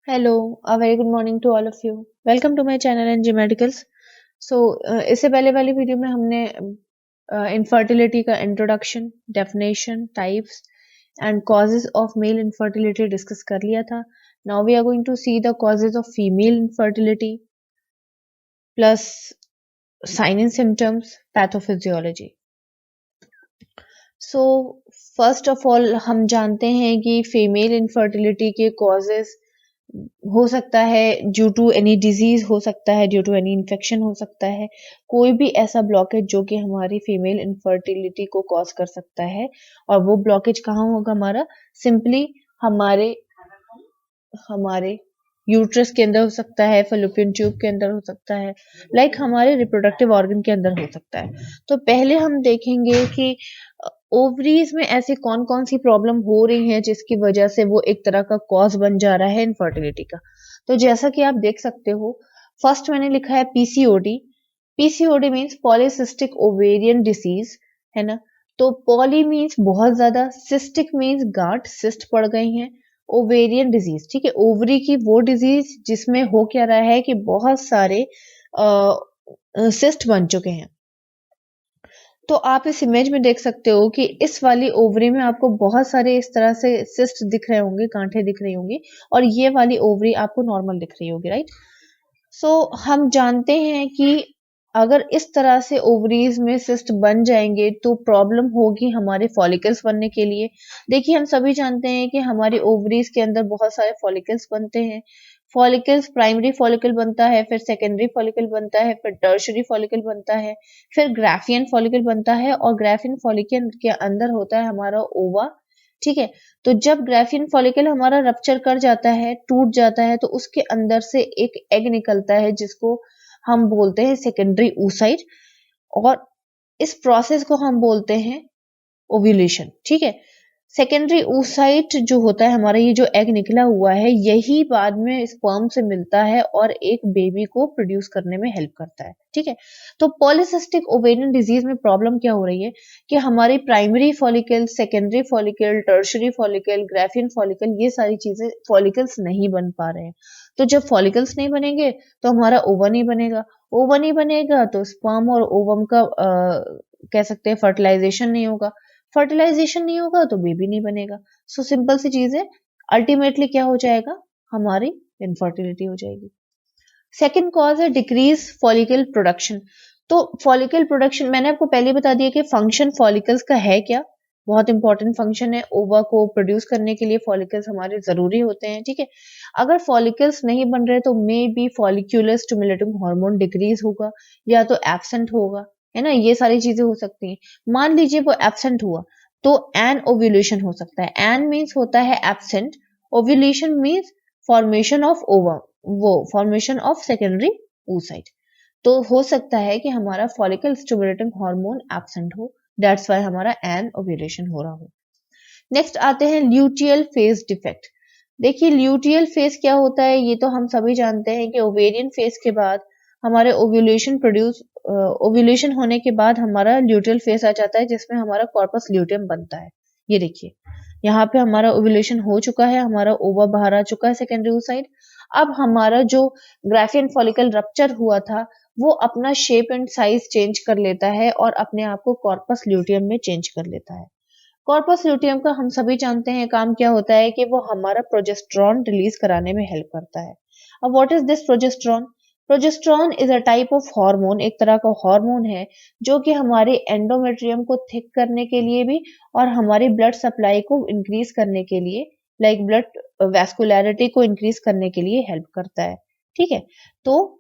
Hello, a very good morning to all of you. Welcome to my channel NG Medicals. So, इससे पहले वाली video में हमने infertility का introduction, definition, types and causes of male infertility discuss कर लिया था. Now we are going to see the causes of female infertility plus sign and symptoms, pathophysiology. So first of all हम जानते हैं कि फीमेल इनफर्टिलिटी के causes हो सकता है ड्यू टू एनी डिजीज, हो सकता है ड्यू टू एनी इन्फेक्शन, हो सकता है कोई भी ऐसा ब्लॉकेज जो कि हमारी फीमेल इनफर्टिलिटी को कॉज कर सकता है. और वो ब्लॉकेज कहाँ होगा? हमारा सिंपली हमारे हमारे यूट्रस के अंदर हो सकता है, फैलोपियन ट्यूब के अंदर हो सकता है, हमारे रिप्रोडक्टिव ऑर्गन के अंदर हो सकता है. तो पहले हम देखेंगे कि ओवरीज में ऐसी कौन कौन सी प्रॉब्लम हो रही है जिसकी वजह से वो एक तरह का कॉज बन जा रहा है इनफर्टिलिटी का. तो जैसा कि आप देख सकते हो, फर्स्ट मैंने लिखा है PCOD. PCOD means polycystic ovarian disease, है ना. तो पॉली मीन्स बहुत ज्यादा, सिस्टिक मीन्स गांठ, सिस्ट पड़ गई हैं. ओवेरियन डिजीज, ठीक है, ओवरी की वो डिजीज जिसमें हो क्या रहा है कि बहुत सारे सिस्ट बन चुके हैं. तो आप इस इमेज में देख सकते हो कि इस वाली ओवरी में आपको बहुत सारे इस तरह से सिस्ट दिख रहे होंगे, गांठें दिख रही होंगी, और ये वाली ओवरी आपको नॉर्मल दिख रही होगी, राइट. सो हम जानते हैं कि अगर इस तरह से ओवरीज में सिस्ट बन जाएंगे तो प्रॉब्लम होगी हमारे फॉलिकल्स बनने के लिए. देखिए, हम सभी जानते हैं कि हमारी ओवरीज के अंदर बहुत सारे फॉलिकल्स बनते हैं. फॉलिकल्स, प्राइमरी फॉलिकल बनता है, फिर सेकेंडरी फॉलिकल बनता है, फिर टर्शरी फॉलिकल बनता है, फिर ग्राफियन फॉलिकल बनता है, और ग्राफियन फॉलिकल के अंदर होता है हमारा ओवा. ठीक है. तो जब ग्राफियन फॉलिकल हमारा रप्चर कर जाता है, टूट जाता है, तो उसके अंदर से एक एग निकलता है जिसको हम बोलते हैं सेकेंडरी oocyte, और इस प्रोसेस को हम बोलते हैं ओव्यूलेशन. ठीक है. सेकेंडरी oocyte जो होता है हमारा, ये जो एग निकला हुआ है, यही बाद में स्पर्म से मिलता है और एक बेबी को प्रोड्यूस करने में हेल्प करता है. ठीक है. तो पॉलीसिस्टिक ओवेरियन डिजीज में प्रॉब्लम क्या हो रही है कि हमारी primary follicle, secondary follicle, tertiary follicle, Graafian follicle, ये सारी चीजें फॉलिकल्स नहीं बन पा रहे हैं. तो जब फॉलिकल्स नहीं बनेंगे तो हमारा ओवा नहीं बनेगा. ओवा नहीं बनेगा तो स्पर्म और ओवम का कह सकते हैं फर्टिलाइजेशन नहीं होगा. फर्टिलाइजेशन नहीं होगा तो बेबी नहीं बनेगा. सो सिंपल सी चीज है, अल्टीमेटली क्या हो जाएगा? हमारी इनफर्टिलिटी हो जाएगी. सेकेंड कॉज है डिक्रीज फॉलिकल प्रोडक्शन. तो फॉलिकल प्रोडक्शन मैंने आपको पहले बता दिया कि फंक्शन फॉलिकल्स का है क्या. बहुत इंपॉर्टेंट फंक्शन है. ओवा को प्रोड्यूस करने के लिए फॉलिकल्स हमारे जरूरी होते हैं. ठीक है. अगर फॉलिकल्स नहीं बन रहे तो may be follicular stimulating hormone decrease होगा, या तो एब्सेंट होगा, है ना. ये सारी चीजें हो सकती हैं. मान लीजिए वो एब्सेंट हुआ तो एन ओव्यूलेशन हो सकता है. एन मीन्स होता है absent, ovulation means formation of ओवा, वो फॉर्मेशन ऑफ सेकेंडरी oocyte. तो हो सकता है कि हमारा फॉलिकल स्टिमुलेटिंग हार्मोन एब्सेंट हो, दैट्स वाई हमारा एन ओव्यूलेशन हो रहा हो. नेक्स्ट आते हैं ल्यूटियल फेज डिफेक्ट. देखिए, ल्यूटियल फेज क्या होता है ये तो हम सभी जानते हैं कि ओवेरियन फेज के बाद हमारे ओव्यूलेशन होने के बाद हमारा ल्यूटियल फेज आ जाता है जिसमें हमारा कॉर्पस ल्यूटियम बनता है. ये देखिए, यहाँ पे हमारा ओव्यूलेशन हो चुका है, हमारा ओवा बाहर आ चुका है सेकेंडरी oocyte. अब हमारा जो ग्राफियन फॉलिकल रप्चर हुआ था वो अपना शेप एंड साइज चेंज कर लेता है और अपने आप को कॉर्पस ल्यूटियम में चेंज कर लेता है. कॉर्पस ल्यूटियम का हम सभी जानते हैं काम क्या होता है कि वो हमारा प्रोजेस्टेरॉन रिलीज कराने में हेल्प करता है. अब what is this progesterone? Progesterone is a type of hormone, एक तरह का हार्मोन है जो कि हमारे एंडोमेट्रियम को थिक करने के लिए भी और हमारी ब्लड सप्लाई को इंक्रीज करने के लिए, ब्लड वैस्कुलैरिटी को इंक्रीज करने के लिए हेल्प करता है. ठीक है. तो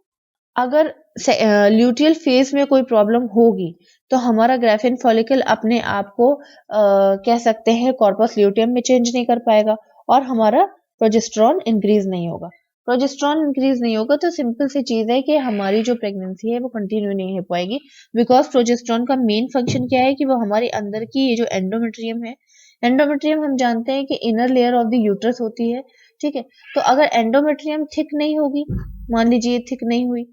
अगर ल्यूटियल फेज में कोई प्रॉब्लम होगी तो हमारा ग्राफियन फॉलिकल अपने आप को कह सकते हैं कॉर्पस ल्यूटियम में चेंज नहीं कर पाएगा और हमारा प्रोजेस्टेरॉन इंक्रीज नहीं होगा. प्रोजेस्टेरॉन इंक्रीज नहीं होगा तो सिंपल सी चीज है कि हमारी जो प्रेगनेंसी है वो कंटिन्यू नहीं हो पाएगी, बिकॉज प्रोजेस्टेरॉन का मेन फंक्शन क्या है कि वो हमारे अंदर की ये जो एंडोमेट्रियम है, एंडोमेट्रियम हम जानते हैं कि inner layer of the uterus होती है. ठीक है. तो अगर एंडोमेट्रियम थिक नहीं होगी, मान लीजिए थिक नहीं हुई,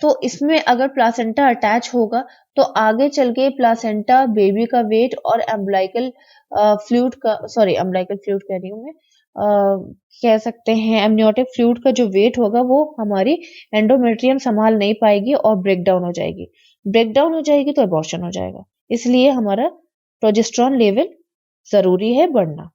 तो इसमें अगर प्लासेंटा अटैच होगा तो आगे चल के प्लासेंटा बेबी का वेट और अम्बिलिकल फ्लूइड का, सॉरी अम्बिलिकल फ्लूइड कह रही हूँ मैं, कह सकते हैं एमनियोटिक फ्लूइड का जो वेट होगा वो हमारी एंडोमेट्रियम संभाल नहीं पाएगी और ब्रेक डाउन हो जाएगी। ब्रेक डाउन हो जाएगी तो अबॉर्शन हो जाएगा। इसलिए हमारा प्रोजेस्टेरॉन लेवल ज़रूरी है बढ़ना।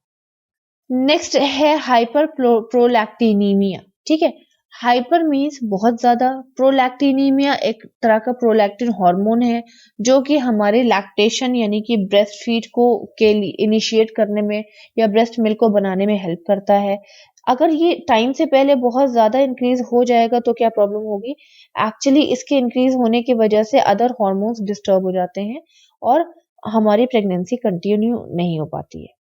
नेक्स्ट है हाइपर प्रोलैक्टिनीमिया। ठीक है, हाइपर मीन्स बहुत ज्यादा, प्रोलैक्टिनीमिया एक तरह का प्रोलैक्टिन हार्मोन है जो कि हमारे लैक्टेशन यानी कि ब्रेस्ट फीड को के लिए इनिशिएट करने में या ब्रेस्ट मिल्क को बनाने में हेल्प करता है। अगर ये टाइम से पहले बहुत ज्यादा इंक्रीज हो जाएगा तो क्या प्रॉब्लम होगी? एक्चुअली इसके इंक्रीज होने की वजह से अदर हॉर्मोन्स डिस्टर्ब हो जाते हैं और हमारी प्रेगनेंसी कंटिन्यू नहीं हो पाती है।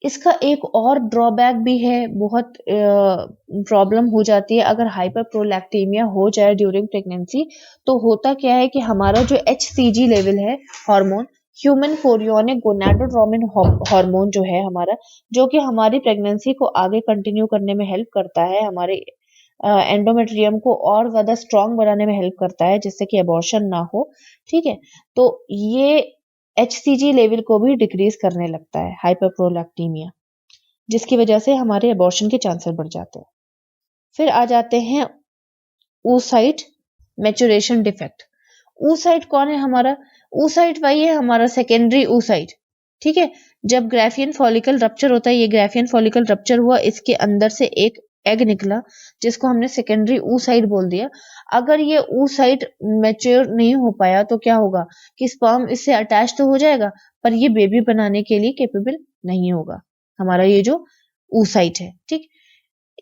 इसका एक और ड्रॉबैक भी है, बहुत प्रॉब्लम हो जाती है अगर हाइपरप्रोलैक्टेमिया हो जाए ड्यूरिंग प्रेगनेंसी। तो होता क्या है कि हमारा जो HCG लेवल है hormone, human chorionic gonadotropin hormone जो है हमारा, जो कि हमारी प्रेगनेंसी को आगे कंटिन्यू करने में हेल्प करता है, हमारे एंडोमेट्रियम को और ज्यादा स्ट्रांग बनाने में हेल्प करता है जिससे कि अबॉर्शन ना हो। ठीक है, तो ये HCG लेवल को भी डिक्रीज करने लगता है हाइपरप्रोलैक्टीमिया, जिसकी वजह से हमारे अबॉर्शन के चांसेस बढ़ जाते हैं। फिर आ जाते हैं oocyte मैच्योरेशन डिफेक्ट। oocyte कौन है हमारा? oocyte वही है हमारा सेकेंडरी oocyte। ठीक है, जब ग्राफियन फॉलिकल रप्चर होता है, ये ग्राफियन फॉलिकल रप्चर हुआ, इसके अंदर से एक एग निकला जिसको हमने सेकेंडरी oocyte बोल दिया। अगर ये oocyte मैच्योर नहीं हो पाया तो क्या होगा कि स्पर्म इससे अटैच तो हो जाएगा पर ये बेबी बनाने के लिए कैपेबल नहीं होगा, हमारा ये जो oocyte है। ठीक,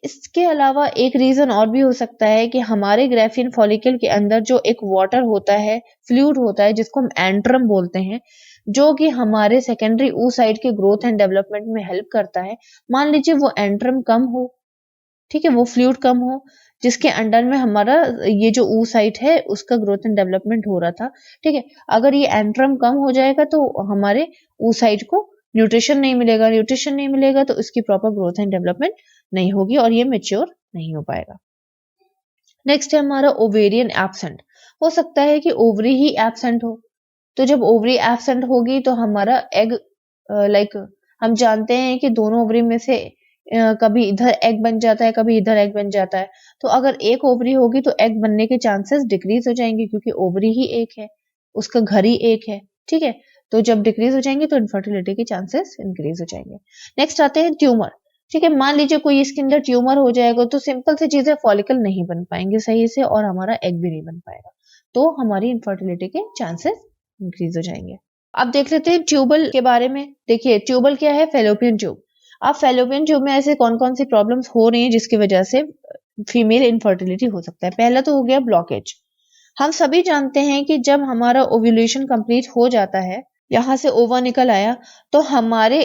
इसके अलावा एक रीजन और भी हो सकता है कि हमारे ग्राफियन फॉलिकल के अंदर जो एक वाटर होता है, फ्लूइड होता है जिसको हम एंट्रम बोलते हैं, जो कि हमारे सेकेंडरी oocyte के ग्रोथ एंड डेवलपमेंट में हेल्प करता है। मान लीजिए वो एंट्रम कम हो, ठीक है, वो फ्लूइड कम हो जिसके अंडर में हमारा ये जो oocyte है उसका ग्रोथ एंड डेवलपमेंट हो रहा था। ठीक है, अगर ये एंट्रम कम हो जाएगा तो हमारे oocyte को न्यूट्रिशन नहीं मिलेगा, न्यूट्रिशन नहीं मिलेगा तो इसकी प्रॉपर ग्रोथ एंड डेवलपमेंट नहीं होगी और ये मेच्योर नहीं हो पाएगा। नेक्स्ट है हमारा ओवेरियन एब्सेंट। हो सकता है कि ओवरी ही एब्सेंट हो, तो जब ओवरी एब्सेंट होगी तो हमारा एग हम जानते हैं कि दोनों ओवरी में से कभी इधर एग बन जाता है, कभी इधर एग बन जाता है। तो अगर एक ओवरी होगी तो एग बनने के चांसेस डिक्रीज हो जाएंगे क्योंकि ओवरी ही एक है, उसका घर ही एक है। ठीक है, तो जब डिक्रीज हो जाएंगे तो इनफर्टिलिटी के चांसेस इंक्रीज हो जाएंगे। नेक्स्ट आते हैं ट्यूमर। ठीक है, मान लीजिए कोई इसके अंदर ट्यूमर हो जाएगा तो सिंपल सी चीज है, फॉलिकल नहीं बन पाएंगे सही से और हमारा एग भी नहीं बन पाएगा, तो हमारी इनफर्टिलिटी के चांसेस इंक्रीज हो जाएंगे। अब देख लेते हैं ट्यूबल के बारे में। देखिए ट्यूबल क्या है? Fallopian tube. अब फेलोपियन ट्यूब में ऐसे कौन कौन सी प्रॉब्लम्स हो रही हैं जिसकी वजह से फीमेल इनफर्टिलिटी हो सकता है? पहला तो हो गया ब्लॉकेज। हम सभी जानते हैं कि जब हमारा ओव्यूलेशन कंप्लीट हो जाता है, यहाँ से ओवा निकल आया, तो हमारे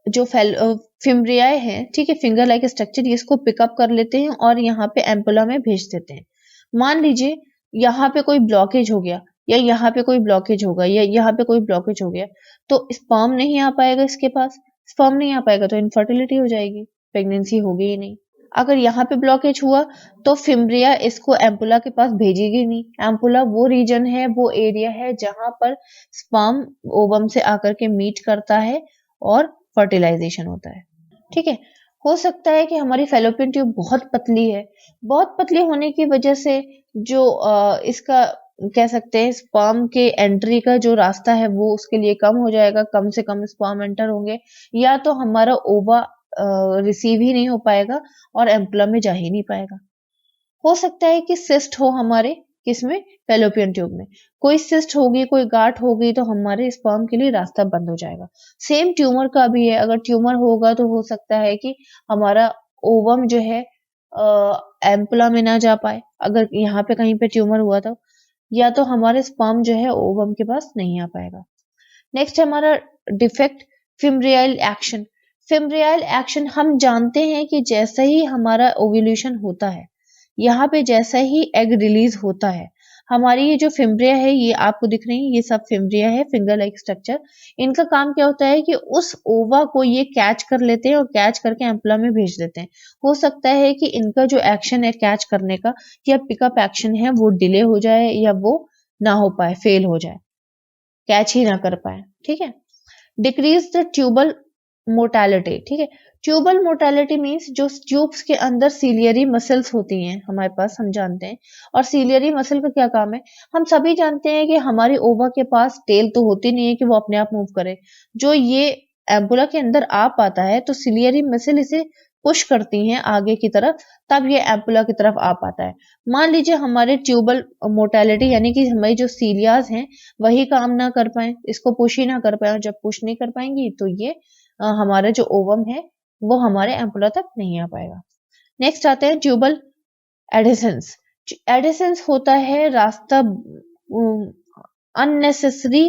जो फिम्ब्रियाए हैं, ठीक है, फिंगर लाइक स्ट्रक्चर, इसको पिकअप कर लेते हैं और यहाँ पे एम्पुला में भेज देते हैं। मान लीजिए यहाँ पे कोई ब्लॉकेज हो गया या यहाँ पे कोई ब्लॉकेज होगा या यहाँ पे कोई ब्लॉकेज हो गया तो स्पर्म नहीं आ पाएगा इसके पास। स्पर्म नहीं आ पाएगा तो इनफर्टिलिटी हो जाएगी, प्रेगनेंसी होगी ही नहीं। अगर यहाँ पे ब्लॉकेज हुआ तो फिम्ब्रिया इसको एम्पुला के पास भेजेगी नहीं। एम्पुला वो रीजन है, वो एरिया है जहां पर स्पर्म ओवम से आकर के मीट करता है और फर्टिलाइजेशन होता है। ठीक है, हो सकता है कि हमारी फेलोपियन ट्यूब बहुत पतली है, बहुत पतली होने की वजह से जो इसका कह सकते हैं स्पर्म के एंट्री का जो रास्ता है वो उसके लिए कम हो जाएगा, कम से कम स्पर्म एंटर होंगे, या तो हमारा ओवा रिसीव ही नहीं हो पाएगा और एम्पुला में जा ही नहीं पाएगा। हो सकता है कि सिस्ट हो हमारे किसमें? फेलोपियन ट्यूब में। कोई सिस्ट होगी, कोई गांठ होगी तो हमारे स्पर्म के लिए रास्ता बंद हो जाएगा। सेम ट्यूमर का भी है, अगर ट्यूमर होगा तो हो सकता है कि हमारा ओवम जो है एम्पुला में ना जा पाए, अगर यहाँ पे कहीं पे ट्यूमर हुआ तो, या तो हमारे स्पर्म जो है ओवम के पास नहीं आ पाएगा। नेक्स्ट है हमारा डिफेक्ट फिम्ब्रियल एक्शन। फिम्ब्रियल एक्शन हम जानते हैं कि जैसे ही हमारा ओव्यूलेशन होता है, यहाँ पे जैसा ही एग रिलीज होता है, हमारी ये जो फिम्ब्रिया है, ये आपको दिख रही है, ये सब फिम्ब्रिया है, फिंगर लाइक स्ट्रक्चर। इनका काम क्या होता है कि उस ओवा को ये कैच कर लेते हैं और कैच करके एम्पुला में भेज देते हैं। हो सकता है कि इनका जो एक्शन है कैच करने का या पिकअप एक्शन है वो डिले हो जाए या वो ना हो पाए, फेल हो जाए, कैच ही ना कर पाए। ठीक है, डिक्रीज द ट्यूबल मोर्टेलिटी, ठीक है। ट्यूबल मोर्टेलिटी मीन्स जो ट्यूब्स के अंदर सीलियरी मसल्स होती हैं हमारे पास, हम जानते हैं। और सीलियरी मसल का क्या काम है? हम सभी जानते हैं कि हमारी ओवा के पास टेल तो होती नहीं है कि वो अपने आप मूव करे। जो ये एम्पुला के अंदर आ पाता है तो सीलियरी मसल इसे पुश करती हैं आगे की तरफ, तब ये एम्पुला की तरफ आ पाता है। मान लीजिए हमारे ट्यूबल मोर्टेलिटी यानी कि हमारी जो सीलियाज हैं वही काम ना कर पाए, इसको पुश ही ना कर पाए, और जब पुश नहीं कर पाएंगी तो ये हमारा जो ओवम है वो हमारे एम्पुला तक नहीं आ पाएगा। नेक्स्ट आते हैं ट्यूबल एडिसेंस। एडिसेंस होता है रास्ता, अननेसेसरी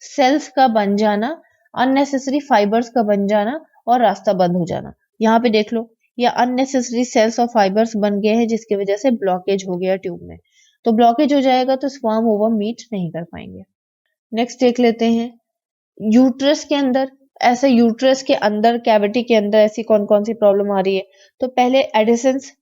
सेल्स का बन जाना, अननेसेसरी फाइबर्स का बन जाना और रास्ता बंद हो जाना। यहाँ पे देख लो, या अननेसेसरी सेल्स और फाइबर्स बन गए हैं जिसकी वजह से ब्लॉकेज हो गया ट्यूब में। तो ब्लॉकेज हो जाएगा तो स्पर्म ओवम मीट नहीं कर पाएंगे। नेक्स्ट देख लेते हैं यूट्रस के अंदर। ऐसे यूट्रस के अंदर, कैविटी के अंदर ऐसी कौन कौन सी प्रॉब्लम आ रही है? तो पहले एडिसेंस,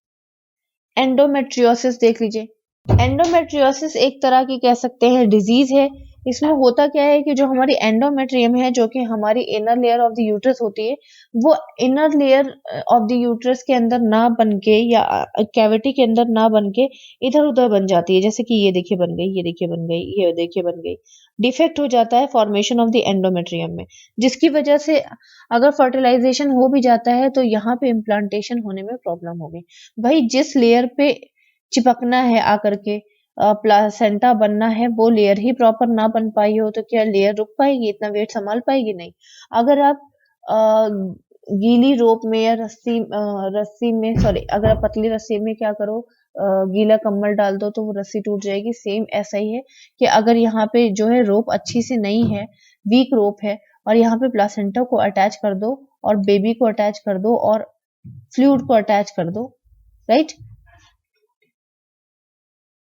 एंडोमेट्रियोसिस देख लीजिए। एंडोमेट्रियोसिस एक तरह की कह सकते हैं डिजीज है। इसमें होता क्या है कि जो हमारी एंडोमेट्रियम है, जो कि हमारी inner layer of the uterus होती है, वो inner layer of the uterus के अंदर ना बन के या कैविटी के अंदर ना बन के इधर उधर बन जाती है। जैसे कि ये देखिए बन गई, ये देखिए बन गई, ये देखिए बन गई। डिफेक्ट हो जाता है फॉर्मेशन ऑफ द एंडोमेट्रियम में, जिसकी वजह से अगर फर्टिलाइजेशन हो भी जाता है तो यहाँ पे इम्प्लांटेशन होने में प्रॉब्लम होगी। भाई जिस लेयर पे चिपकना है आकर के, प्लासेंटा बनना है, वो लेयर ही प्रॉपर ना बन पाई हो तो क्या लेयर रुक पाएगी? इतना वेट संभाल पाएगी? नहीं। अगर आप गीली रोप में या रस्सी में, सॉरी, अगर आप पतली रस्सी में क्या करो, गीला कम्बल डाल दो तो वो रस्सी टूट जाएगी। सेम ऐसा ही है कि अगर यहाँ पे जो है रोप अच्छी से नहीं है, वीक रोप है, और यहाँ पे प्लासेंटा को अटैच कर दो और बेबी को अटैच कर दो और फ्लूइड को अटैच कर दो, राइट,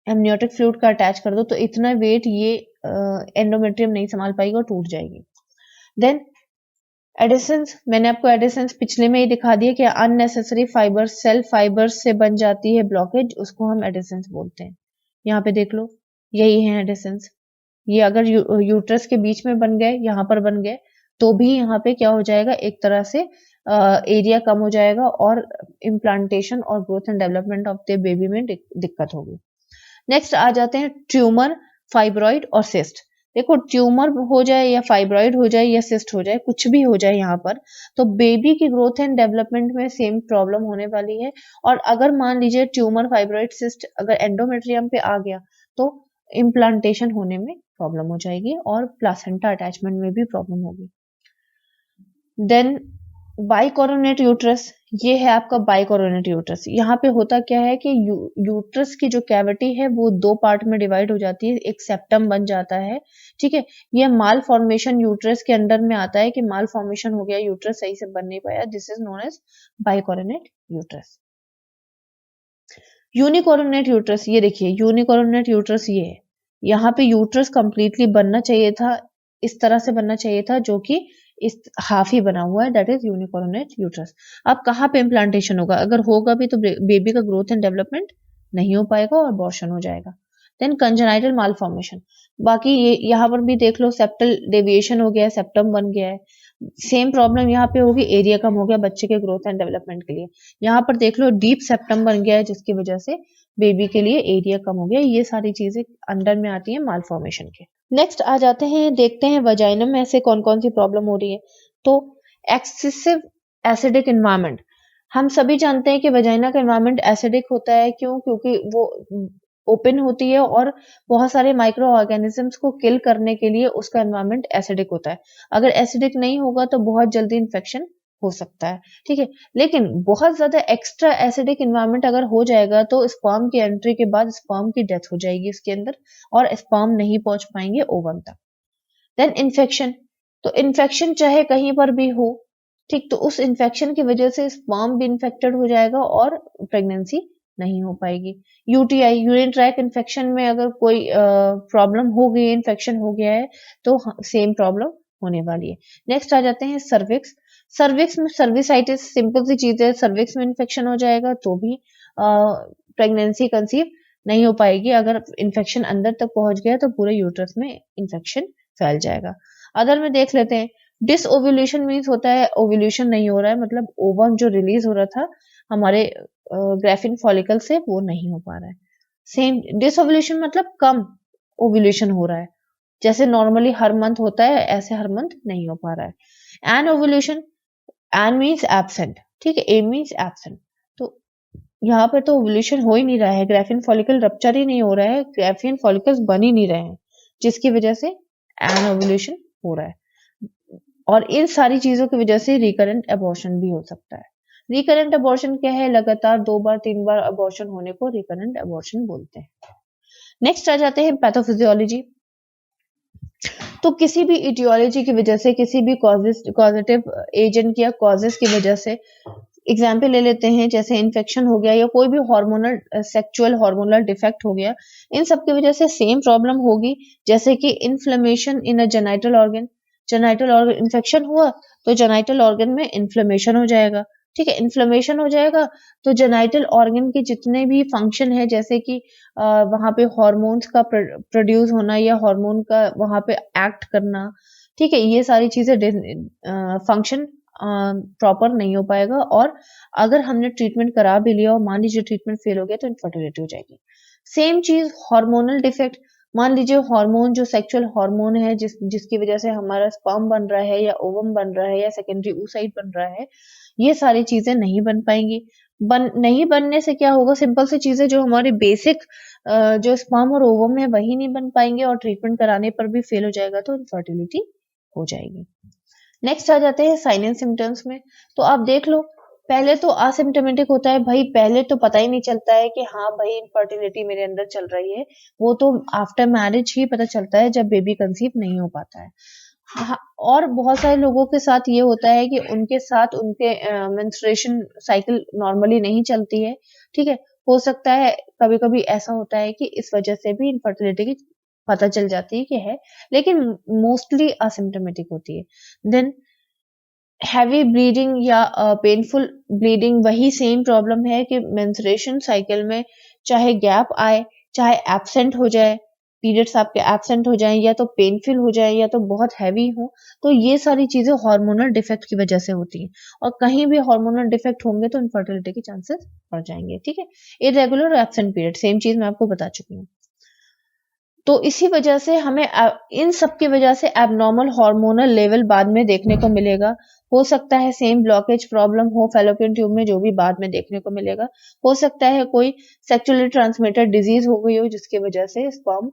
एमनियोटिक फ्लूइड का अटैच कर दो, तो इतना वेट ये एंडोमेट्रियम नहीं संभाल पाएगी और टूट जाएगी। देन एडिसेंस, मैंने आपको एडिसेंस पिछले में ही दिखा दिया कि अननेसेसरी फाइबर्स, सेल फाइबर्स से बन जाती है ब्लॉकेज, उसको हम एडिसेंस बोलते हैं। यहाँ पे देख लो, यही है एडिसेंस। ये अगर यूट्रस के बीच में बन गए, यहाँ पर बन गए, तो भी यहाँ पे क्या हो जाएगा, एक तरह से एरिया कम हो जाएगा और इम्प्लांटेशन और growth and development of the baby में दिक्कत होगी। नेक्स्ट आ जाते हैं ट्यूमर, फाइब्रॉइड और सिस्ट। देखो, ट्यूमर हो जाए या फाइब्रॉइड हो जाए या सिस्ट हो जाए, कुछ भी हो जाए यहाँ पर, तो बेबी की ग्रोथ एंड डेवलपमेंट में सेम प्रॉब्लम होने वाली है। और अगर मान लीजिए ट्यूमर, फाइब्रॉइड, सिस्ट अगर एंडोमेट्रियम पे आ गया तो इम्प्लांटेशन होने में प्रॉब्लम हो जाएगी और प्लासेंटा अटैचमेंट में भी प्रॉब्लम होगी। देन बाइकोरोनेट यूट्रस, ये है आपका बाइकोरोनेट यूट्रस। यहाँ पे होता क्या है कि यूट्रस की जो कैविटी है वो दो पार्ट में डिवाइड हो जाती है, एक सेप्टम बन जाता है, ठीक है। ये माल फॉर्मेशन यूट्रस के अंडर में आता है कि माल फॉर्मेशन हो गया, यूट्रस सही से बन नहीं पाया, this is known as bicornuate uterus. Unicornuate uterus, ये देखिए यूनिकोरोनेट यूट्रस ये है। यहाँ पे यूट्रस कंप्लीटली बनना चाहिए था, इस तरह से बनना चाहिए था, जो कि इस हाफ ही बना हुआ है, दैट इज यूनिकोरोनेट यूट्रस। अब कहाँ पे इम्प्लांटेशन होगा? अगर होगा भी तो बेबी का ग्रोथ एंड डेवलपमेंट नहीं हो पाएगा और अबॉर्शन हो जाएगा। देन कंजेनाइटल मालफॉर्मेशन, बाकी ये यहाँ पर भी देख लो, सेप्टल डेविएशन हो गया है, सेप्टम बन गया है। सेम प्रॉब्लम यहाँ पे होगी, एरिया कम हो गया बच्चे के ग्रोथ एंड डेवलपमेंट के लिए। यहाँ पर देख लो, डीप सेप्टम बन गया है जिसकी वजह से बेबी के लिए एरिया कम हो गया। ये सारी चीजें अंडर में आती है मालफॉर्मेशन के। नेक्स्ट आ जाते हैं, देखते हैं वजाइनम में ऐसे कौन कौन सी प्रॉब्लम हो रही है। तो एक्सेसिव एसिडिक एनवायरनमेंट, हम सभी जानते हैं कि वजाइना का एनवायरनमेंट एसिडिक होता है। क्यों? क्योंकि वो ओपन होती है और बहुत सारे माइक्रो ऑर्गेनिजम्स को किल करने के लिए उसका एनवायरनमेंट एसिडिक होता है। अगर एसिडिक नहीं होगा तो बहुत जल्दी इन्फेक्शन हो सकता है, ठीक है। लेकिन बहुत ज्यादा एक्स्ट्रा एसिडिक एनवायरनमेंट अगर हो जाएगा तो स्पर्म की एंट्री के बाद स्पर्म की डेथ हो जाएगी इसके अंदर और स्पर्म नहीं पहुंच पाएंगे ओवम तक। देन इन्फेक्शन, तो इन्फेक्शन चाहे कहीं पर भी हो, ठीक, तो उस इन्फेक्शन की वजह से स्पर्म भी इन्फेक्टेड हो जाएगा और प्रेगनेंसी नहीं हो पाएगी। यूटीआई, यूरिन ट्रैक इन्फेक्शन में अगर कोई प्रॉब्लम हो गई, इन्फेक्शन हो गया है, तो सेम प्रॉब्लम होने वाली है। नेक्स्ट आ जाते हैं सर्विक्स। सर्विक्स में सर्विसाइटिस, सिंपल सी चीज है, सर्विक्स में इन्फेक्शन हो जाएगा तो भी प्रेगनेंसी कंसीव नहीं हो पाएगी। अगर इन्फेक्शन अंदर तक पहुंच गया तो पूरे यूट्रस में इन्फेक्शन फैल जाएगा। अदर में देख लेते हैं, डिस ओव्यूलेशन मीन्स होता है ओव्यूलेशन नहीं हो रहा है, मतलब ओवम जो रिलीज हो रहा था हमारे ग्राफिन फॉलिकल से वो नहीं हो पा रहा है। सेम डिस ओव्यूलेशन मतलब कम ओव्यूलेशन हो रहा है, जैसे नॉर्मली हर मंथ होता है ऐसे हर मंथ नहीं हो पा रहा है। An ovulation, an means absent, ठीक है, ए मीन्स एब्सेंट। तो यहाँ पे तो ओव्यूलेशन हो ही नहीं रहा है, ग्राफिन फॉलिकल रप्चर ही नहीं हो रहा है, ग्राफिन फॉलिकल्स बन ही नहीं रहे हैं, जिसकी वजह से एन ओव्यूलेशन हो रहा है। और इन सारी चीजों की वजह से रिकरेंट अबॉर्शन भी हो सकता है। रिकरेंट अबॉर्शन क्या है? लगातार 2 बार 3 बार अबॉर्शन होने को रिकरेंट अबॉर्शन बोलते हैं। नेक्स्ट आ जाते हैं पैथोफिजियोलॉजी। तो किसी भी इटियोलॉजी की वजह से, किसी भी कॉजेटिव एजेंट या कॉजेस की वजह से, एग्जाम्पल ले लेते हैं जैसे इन्फेक्शन हो गया या कोई भी हार्मोनल सेक्सुअल हार्मोनल डिफेक्ट हो गया, इन सब की वजह से सेम प्रॉब्लम होगी। जैसे कि inflammation in a genital organ, genital organ infection हुआ तो जेनाइटल ऑर्गन में इन्फ्लेमेशन हो जाएगा, ठीक है, इन्फ्लेमेशन हो जाएगा तो जेनाइटल ऑर्गन के जितने भी फंक्शन है, जैसे कि वहां पे हॉर्मोन्स का प्रोड्यूस होना या हार्मोन का वहां पे एक्ट करना, ठीक है, ये सारी चीजें फंक्शन प्रॉपर नहीं हो पाएगा। और अगर हमने ट्रीटमेंट करा भी लिया और मान लीजिए ट्रीटमेंट फेल हो गया तो इनफर्टिलिटी हो जाएगी। सेम चीज हार्मोनल डिफेक्ट, मान लीजिए हार्मोन जो सेक्सुअल हार्मोन है जिसकी वजह से हमारा स्पर्म बन रहा है या ओवम बन रहा है या सेकेंडरी oocyte बन रहा है, ये सारी चीजें नहीं बन पाएंगी। नहीं बनने से क्या होगा? सिंपल सी चीजें जो हमारे बेसिक जो स्पर्म और ओवम है वही नहीं बन पाएंगे और ट्रीटमेंट कराने पर भी फेल हो जाएगा तो इनफर्टिलिटी हो जाएगी। नेक्स्ट आ जाते हैं साइन एंड सिम्टम्स में। तो आप देख लो, पहले तो असिम्टोमेटिक होता है भाई, पहले तो पता ही नहीं चलता है कि हाँ भाई इनफर्टिलिटी मेरे अंदर चल रही है, वो तो आफ्टर मैरिज ही पता चलता है जब बेबी कंसीव नहीं हो पाता है। हाँ, और बहुत सारे लोगों के साथ ये होता है कि उनके साथ उनके मेंस्ट्रुएशन साइकिल नॉर्मली नहीं चलती है, ठीक है, हो सकता है कभी कभी ऐसा होता है कि इस वजह से भी इनफर्टिलिटी की पता चल जाती है कि है, लेकिन मोस्टली असिम्टोमेटिक होती है। देन हैवी ब्लीडिंग या पेनफुल ब्लीडिंग, वही सेम प्रॉब्लम है कि मेंस्ट्रुएशन साइकिल में चाहे गैप आए, चाहे एब्सेंट हो जाए, पीरियड्स आपके एब्सेंट हो जाएं या तो पेनफुल हो जाए या तो बहुत हैवी हो, तो ये सारी चीजें हार्मोनल डिफेक्ट की वजह से होती हैं। और कहीं भी हार्मोनल डिफेक्ट होंगे तो इनफर्टिलिटी के चांसेस बढ़ जाएंगे, ठीक है। इरेगुलर एब्सेंट पीरियड, सेम चीज मैं आपको बता चुकी हूँ। तो इसी वजह से हमें इन सब की वजह से एबनॉर्मल हार्मोनल लेवल बाद में देखने को मिलेगा। हो सकता है सेम ब्लॉकेज प्रॉब्लम हो फैलोपियन ट्यूब में, जो भी बाद में देखने को मिलेगा। हो सकता है कोई सेक्सुअली ट्रांसमिटेड डिजीज हो गई हो जिसकी वजह से स्पर्म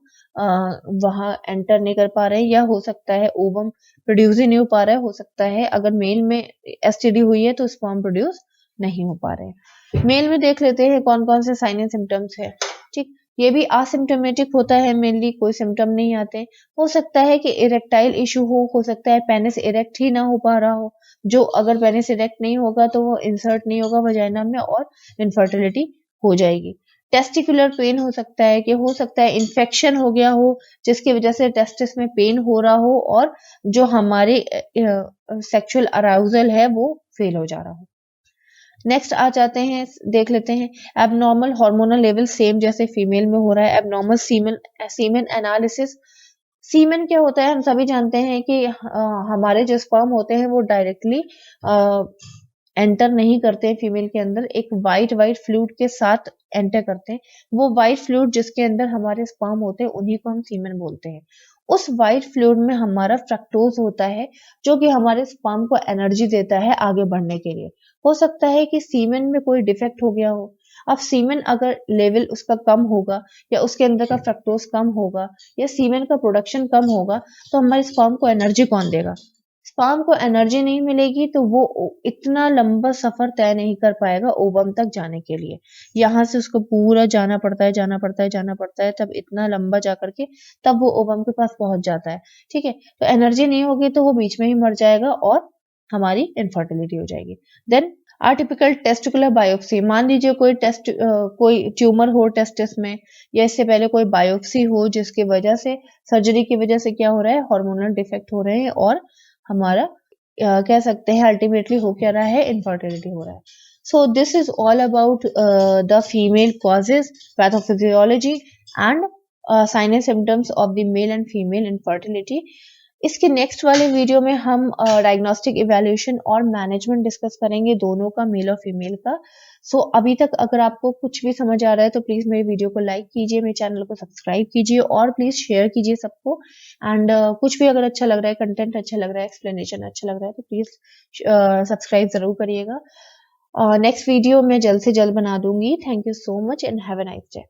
वहां एंटर नहीं कर पा रहे हैं, या हो सकता है ओवम प्रोड्यूस ही नहीं हो पा रहा है। हो सकता है अगर मेल में एसटीडी हुई है तो स्पर्म प्रोड्यूस नहीं हो पा रहे हैं। मेल में देख लेते हैं कौन कौन से साइन एंड सिम्टम्स है, ठीक। ये भी असिम्टोमेटिक होता है, मेनली कोई सिम्टम नहीं आते। हो सकता है कि इरेक्टाइल इशू हो सकता है पेनिस इरेक्ट ही ना हो पा रहा हो, जो अगर पेनिस इरेक्ट नहीं होगा तो वो इंसर्ट नहीं होगा वजाइना में और इनफर्टिलिटी हो जाएगी। टेस्टिकुलर पेन हो सकता है, कि हो सकता है इन्फेक्शन हो गया हो जिसकी वजह से टेस्टिस में पेन हो रहा हो और जो हमारे सेक्सुअल अराउजल है वो फेल हो जा रहा हो। नेक्स्ट आ जाते हैं, देख लेते हैं एबनॉर्मल हार्मोनल लेवल, सेम जैसे फीमेल में हो रहा है। एबनॉर्मल सीमेन एनालिसिस, सीमेन क्या होता है हम सभी जानते हैं कि हमारे जो स्पर्म होते हैं वो डायरेक्टली एंटर नहीं करते हैं फीमेल के अंदर, एक वाइट वाइट फ्लूइड के साथ एंटर करते हैं। वो वाइट फ्लूइड जिसके अंदर हमारे स्पर्म होते हैं उन्हीं को हम सीमेन बोलते हैं। उस वाइट फ्लूइड में हमारा फ्रक्टोज होता है जो कि हमारे स्पर्म को एनर्जी देता है आगे बढ़ने के लिए। हो सकता है कि सीमेन में कोई डिफेक्ट हो गया हो। अब सीमेन अगर लेवल उसका कम होगा या उसके अंदर का फ्रक्टोज कम होगा या सीमेन का प्रोडक्शन कम होगा तो हमारे स्पर्म को एनर्जी कौन देगा? स्पर्म को एनर्जी नहीं मिलेगी तो वो इतना लंबा सफर तय नहीं कर पाएगा ओवम तक जाने के लिए। यहाँ से उसको पूरा जाना पड़ता है, जाना पड़ता है, जाना पड़ता है, तब इतना लंबा जा करके तब वो ओवम के पास पहुंच जाता है, ठीक है। तो एनर्जी नहीं होगी तो वो बीच में ही मर जाएगा और हमारी इनफर्टिलिटी हो जाएगी। देन आर्टिपिकल टेस्टिकुलर बायोप्सी, मान लीजिए कोई ट्यूमर हो टेस्टिस में या इससे पहले कोई बायोप्सी हो जिसकी वजह से सर्जरी की वजह से क्या हो रहा है, हार्मोनल डिफेक्ट हो रहे हैं और हमारा कह सकते हैं अल्टीमेटली हो क्या रहा है, इनफर्टिलिटी हो रहा है। So this is all about the female causes, pathophysiology and sign and symptoms of the male and female infertility. इसके नेक्स्ट वाले वीडियो में हम डायग्नोस्टिक इवैल्यूएशन और मैनेजमेंट डिस्कस करेंगे, दोनों का, मेल और फीमेल का। सो अभी तक अगर आपको कुछ भी समझ आ रहा है तो प्लीज मेरे वीडियो को लाइक कीजिए, मेरे चैनल को सब्सक्राइब कीजिए और प्लीज शेयर कीजिए सबको। एंड कुछ भी अगर अच्छा लग रहा है, कंटेंट अच्छा लग रहा है, एक्सप्लेनेशन अच्छा लग रहा है तो प्लीज सब्सक्राइब जरूर करिएगा। नेक्स्ट वीडियो मैं जल्द से जल्द बना दूंगी। Thank you so much and have a nice day.